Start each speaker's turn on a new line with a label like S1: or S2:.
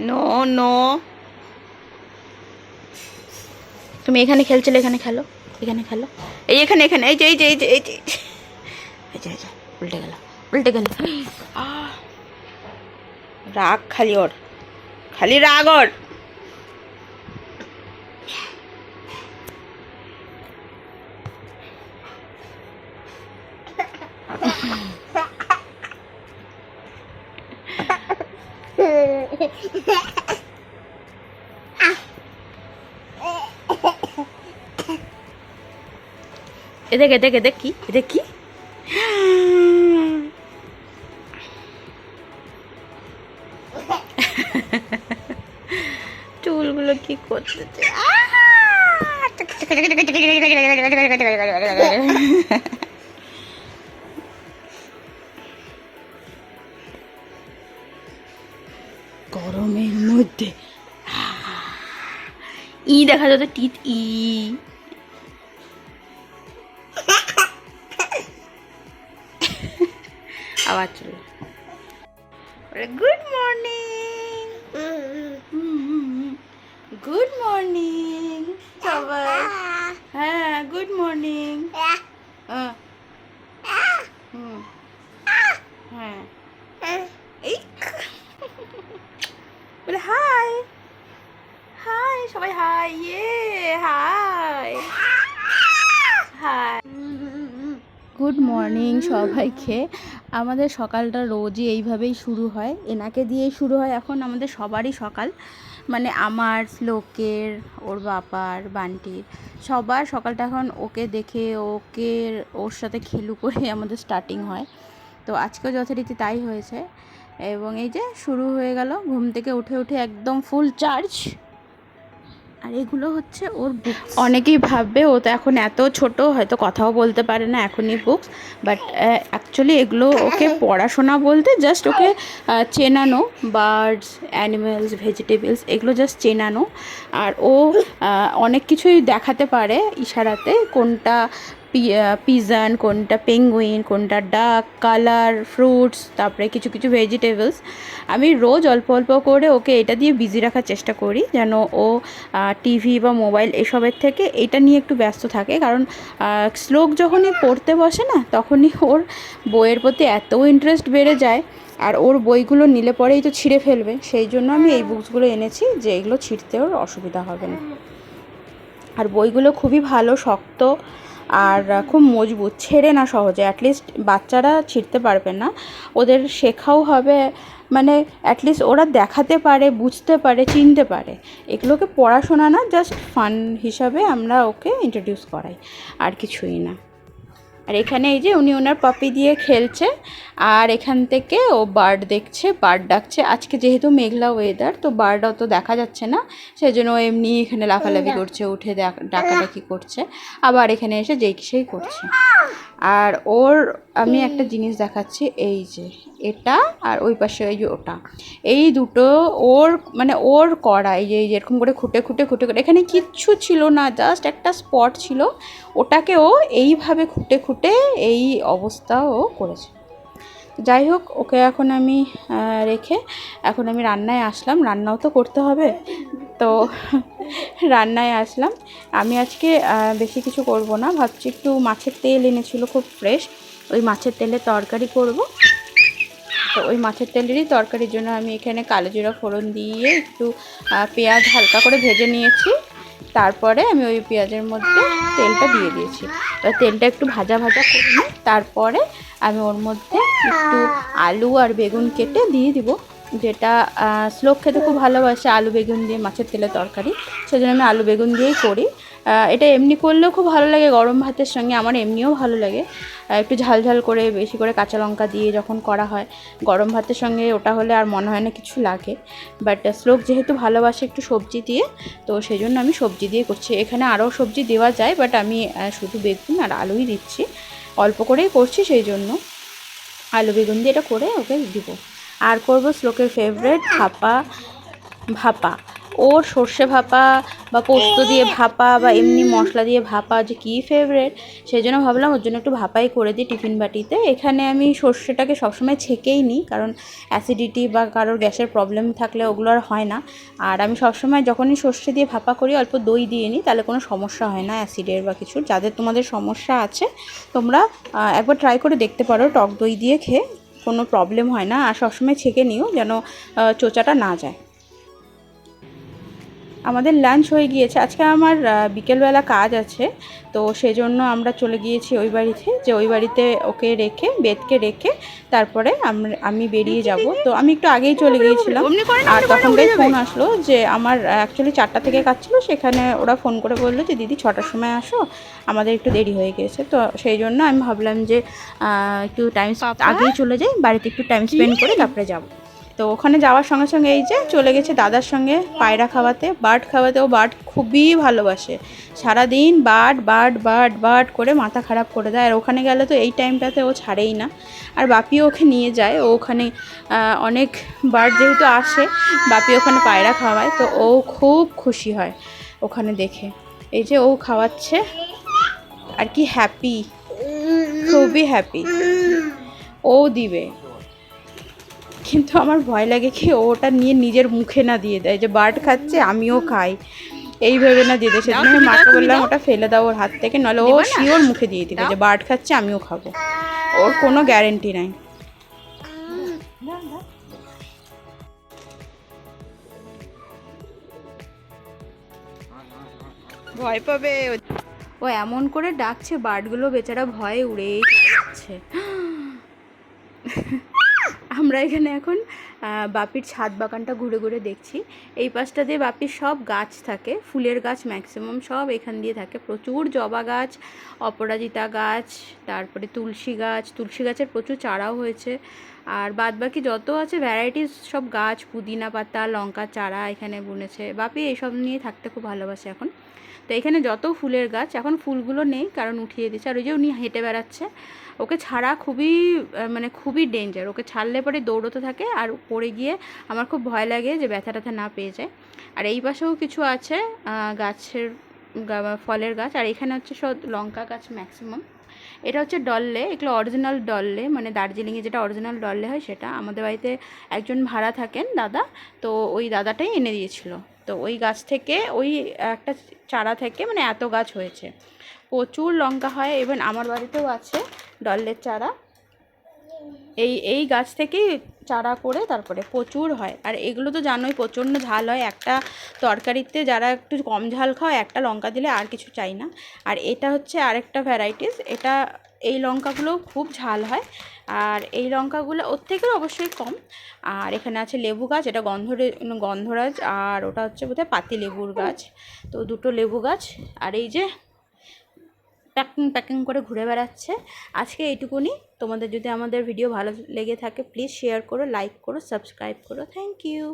S1: No no, তুমি এখানে খেলছিলে, এখানে খেলো, এখানে খেলো, এই এখানে এখানে, এই যে এই যে এই যে এই যে এই যে এই যে উল্টে গেল, উল্টে গেল। রাগ খালি ওর, খালি রাগ ওর। এদেখ এদেখ এদেখ কি, এদেখ কি, চুলগুলো কি করতেছে। গরমের মধ্যে ই দেখা যাচ্ছে, টিথ ই। আবার চলো, গুড মর্নিং, গুড মর্নিং সবাই। হ্যাঁ গুড মর্নিং। হ্যাঁ এই বলে হাই, হাই সবাই, হাই, ইয়ে হাই, হাই। গুড মর্নিং সবাইকে। আমাদের সকালটা রোজই এইভাবেই শুরু হয়, এনাকে দিয়েই শুরু হয়। এখন আমাদের সবারই সকাল, মানে আমার, শ্লোকের, ওর বাবার, বান্টির, সবার সকালটা এখন ওকে দেখে, ওর সাথে খেলু করে আমাদের স্টার্টিং হয়। তো আজকেও যথারীতি তাই হয়েছে। এবং এই যে শুরু হয়ে গেল, ঘুম থেকে উঠে উঠে একদম ফুল চার্জ। আর এগুলো হচ্ছে ওর বুকস। অনেকেই ভাববে ও তো এখন এত ছোট, হয়তো কথাও বলতে পারে না, এখনই বুকস। বাট অ্যাকচুয়ালি এগুলো ওকে পড়াশোনা বলতে জাস্ট ওকে চেনানো, বার্ডস, অ্যানিমেলস, ভেজিটেবলস, এগুলো জাস্ট চেনানো। আর ও অনেক কিছুই দেখাতে পারে ইশারাতে, কোনটা পিজন, কোনটা পেঙ্গুইন, কোনটা ডাক, কালার, ফ্রুটস, তারপরে কিছু কিছু ভেজিটেবলস। আমি রোজ অল্প অল্প করে ওকে এটা দিয়ে বিজি রাখার চেষ্টা করি, যেন ও টিভি বা মোবাইল এসবের থেকে এটা নিয়ে একটু ব্যস্ত থাকে। কারণ শ্লোক যখনই পড়তে বসে না, তখনই ওর বইয়ের প্রতি এত ইন্টারেস্ট বেড়ে যায়। আর ওর বইগুলো নিলে পরেই তো ছিঁড়ে ফেলবে, সেই জন্য আমি এই বুকসগুলো এনেছি, যে এগুলো ছিঁড়তে ওর অসুবিধা হবে না। আর বইগুলো খুবই ভালো, শক্ত আর খুব মজবুত, ছেড়ে না সহজে। অ্যাটলিস্ট বাচ্চারা ছিঁড়তে পারবে না, ওদের শেখাও হবে, মানে অ্যাটলিস্ট ওরা দেখাতে পারে, বুঝতে পারে, চিনতে পারে। এগুলোকে পড়াশোনা না, জাস্ট ফান হিসাবে আমরা ওকে ইন্ট্রোডিউস করাই, আর কিছুই না। আর এখানে এই যে উনি ওনার পাপি দিয়ে খেলছে, আর এখান থেকে ও বার্ড দেখছে, বার্ড ডাকছে। আজকে যেহেতু মেঘলা ওয়েদার, তো বার্ড অত দেখা যাচ্ছে না, সেই জন্য ও এমনি এখানে লাফালাফি করছে, উঠে ডাকাডাকি করছে, আবার এখানে এসে যেই সেই করছে। আর ওর আমি একটা জিনিস দেখাচ্ছি, এই যে এটা, আর ওই পাশে ওই যে ওটা, এই দুটো ওর মানে ওর করা, এই যে এরকম করে খুঁটে খুঁটে খুঁটে খুঁটে, এখানে কিচ্ছু ছিল না, জাস্ট একটা স্পট ছিল, ওটাকে ও এইভাবে খুঁটে খুঁটে এই অবস্থা ও করেছে। যাই হোক, ওকে এখন আমি রেখে এখন আমি রান্নায় আসলাম, রান্নাও তো করতে হবে। তো রান্নায় আসলাম। আমি আজকে বেশি কিছু করব না, ভাবছি একটু মাছের তেল এনেছিল খুব ফ্রেশ, ওই মাছের তেলের তরকারি করব। তো ওই মাছের তেলেরই তরকারির জন্য আমি এখানে কালো জিরা ফোড়ন দিয়ে একটু পেঁয়াজ হালকা করে ভেজে নিয়েছি। তারপরে আমি ওই পেঁয়াজের মধ্যে তেলটা দিয়ে দিয়েছি। এবার তেলটা একটু ভাজা ভাজা করে নিই, তারপরে আমি ওর মধ্যে একটু আলু আর বেগুন কেটে দিয়ে দিব, যেটা শ্লোক খেতে খুব ভালোবাসে, আলু বেগুন দিয়ে মাছের তেলের তরকারি, সেজন্য আমি আলু বেগুন দিয়েই করি। এটা এমনি করলেও খুব ভালো লাগে গরম ভাতের সঙ্গে, আমার এমনিও ভালো লাগে। একটু ঝাল ঝাল করে বেশি করে কাঁচা লঙ্কা দিয়ে যখন করা হয় গরম ভাতের সঙ্গে, ওটা হলে আর মনে হয় না কিছু লাগে। বাট শ্লোক যেহেতু ভালোবাসে একটু সবজি দিয়ে, তো সেই জন্য আমি সবজি দিয়ে করছি। এখানে আরও সবজি দেওয়া যায়, বাট আমি শুধু বেগুন আর আলুই দিচ্ছি, অল্প করেই করছি, সেই জন্য আলু বেগুন দিয়ে এটা করে ওকে দিব। আর করব শ্লোকের ফেভারিট ভাপা, ওর সর্ষে ভাপা বা পোস্ত দিয়ে ভাপা বা এমনি মশলা দিয়ে ভাপা যে কী ফেভারেট, সেই জন্য ভাবলাম ওর জন্য একটু ভাপাই করে দিই টিফিন বাটিতে। এখানে আমি সর্ষেটাকে সবসময় ছেঁকেই নিই, কারণ অ্যাসিডিটি বা কারোর গ্যাসের প্রবলেম থাকলে ওগুলো আর হয় না। আর আমি সবসময় যখনই সর্ষে দিয়ে ভাপা করি অল্প দই দিয়ে নিই, তাহলে কোনো সমস্যা হয় না অ্যাসিডের বা কিছু। যাদের তোমাদের সমস্যা আছে তোমরা একবার ট্রাই করে দেখতে পারো, টক দই দিয়ে খেয়ে কোনো প্রবলেম হয় না। আর সবসময় ছেঁকে নিও যেন চোচাটা না যায়। আমাদের লাঞ্চ হয়ে গিয়েছে। আজকে আমার বিকেলবেলা কাজ আছে, তো সেজন্য আমরা চলে গিয়েছি ওই বাড়িতে, যে ওই বাড়িতে ওকে রেখে বেদকে রেখে তারপরে আমি বেরিয়ে যাব। তো আমি একটু আগেই চলে গিয়েছিলাম, আর তখনটাই ফোন আসলো যে আমার অ্যাকচুয়ালি 4টা থেকে কাজ ছিল, সেখানে ওরা ফোন করে বললো যে দিদি 6টার সময় আসো, আমাদের একটু দেরি হয়ে গিয়েছে। তো সেই জন্য আমি ভাবলাম যে একটু টাইম আগেই চলে যাই, বাড়িতে একটু টাইম স্পেন্ড করে তারপরে যাব। তো ওখানে যাওয়ার সঙ্গে সঙ্গে এই যে চলে গেছে দাদার সঙ্গে পায়রা খাওয়াতে, বার্ড খাওয়াতে। ও বার্ড খুবই ভালোবাসে, সারাদিন বার্ড বার্ড বার্ড বার্ড করে মাথা খারাপ করে দেয়। আর ওখানে গেলে তো এই টাইমটাতে ও ছাড়েই না, আর বাপিও ওকে নিয়ে যায়। ও ওখানে অনেক বার্ড যেহেতু আসে, বাপি ওখানে পায়রা খাওয়ায়, তো ও খুব খুশি হয় ওখানে দেখে। এই যে ও খাওয়াচ্ছে আর কি হ্যাপি, খুবই হ্যাপি। ও দিবে, কিন্তু আমার ভয় লাগে কি ওটা নিয়ে নিজের মুখে না দিয়ে দেয়, যে বার্ড খাচ্ছে আমিও খাই এই ভেবে না দিয়ে দেয়। সেজন্য আমি মাকে বললাম ওটা ফেলে দাও ওর হাত থেকে, নাহলে ও শিওর মুখে দিয়ে দিবে যে বার্ড খাচ্ছে আমিও খাবো। ওর কোনো গ্যারেন্টি নাই। ভয় পাবে ও, এমন করে ডাকছে বার্ডগুলো বেচারা ভয়ে উড়েই যাচ্ছে। আমরা এখানে এখন বাপির ছাদ বাগানটা ঘুরে ঘুরে দেখছি। এই পাশটা দিয়ে বাপির সব গাছ থাকে, ফুলের গাছ ম্যাক্সিমাম সব এখান দিয়ে থাকে। প্রচুর জবা গাছ, অপরাজিতা গাছ, তারপরে তুলসী গাছ, তুলসী গাছের প্রচুর চারাও হয়েছে। আর বাদ বাকি যত আছে ভ্যারাইটিস সব গাছ, পুদিনা পাতা, লঙ্কা চারা এখানে বুনেছে। বাপি এইসব নিয়ে থাকতে খুব ভালোবাসে এখন। তো এখানে যত ফুলের গাছ, এখন ফুলগুলো নেই কারণ উঠিয়ে দিয়েছে। আর ওই যে উনি হেঁটে বেড়াচ্ছে, ওকে ছাড়া খুবই মানে খুবই ডেঞ্জার। ওকে ছাড়লে পরে দৌড়তে থাকে, আর পড়ে গিয়ে আমার খুব ভয় লাগে যে ব্যথা ট্যাথা না পেয়ে যায়। আর এই পাশেও কিছু আছে গাছের ফলের গাছ। আর এখানে হচ্ছে সব লঙ্কা গাছ ম্যাক্সিমাম। এটা হচ্ছে ডললে, এগুলো অরিজিনাল ডললে, মানে দার্জিলিংয়ে যেটা অরিজিনাল ডললে হয় সেটা। আমাদের বাড়িতে একজন ভাড়া থাকেন দাদা, তো ওই দাদাটাই এনে দিয়েছিল। তো ওই গাছ থেকে, ওই একটা চারা থেকে মানে এত গাছ হয়েছে, প্রচুর লঙ্কা হয়। ইভেন আমার বাড়িতেও আছে ডলের চারা, এই গাছ থেকেই চারা করে তারপরে প্রচুর হয়। আর এগুলো তো জানোই প্রচণ্ড ঝাল হয়, একটা তরকারিতে যারা একটু কম ঝাল খায় একটা লঙ্কা দিলে আর কিছু চাই না। আর এটা হচ্ছে আরেকটা ভ্যারাইটিস, এটা এই লঙ্কাগুলো খুব ঝাল হয়, আর এই লঙ্কাগুলো ওর থেকে অবশ্যই কম। আর এখানে আছে লেবু গাছ, এটা গন্ধরাজ, আর ওটা হচ্ছে বোধহয় পাতি লেবুর গাছ। তো দুটো লেবু গাছ। আর এই যে প্যাকিং প্যাকিং করে ঘুরে বেড়াচ্ছে। আজকে এইটুকুনি। তোমাদের যদি আমাদের ভিডিও ভালো লেগে থাকে প্লিজ শেয়ার করো, লাইক করো, সাবস্ক্রাইব করো। Thank you.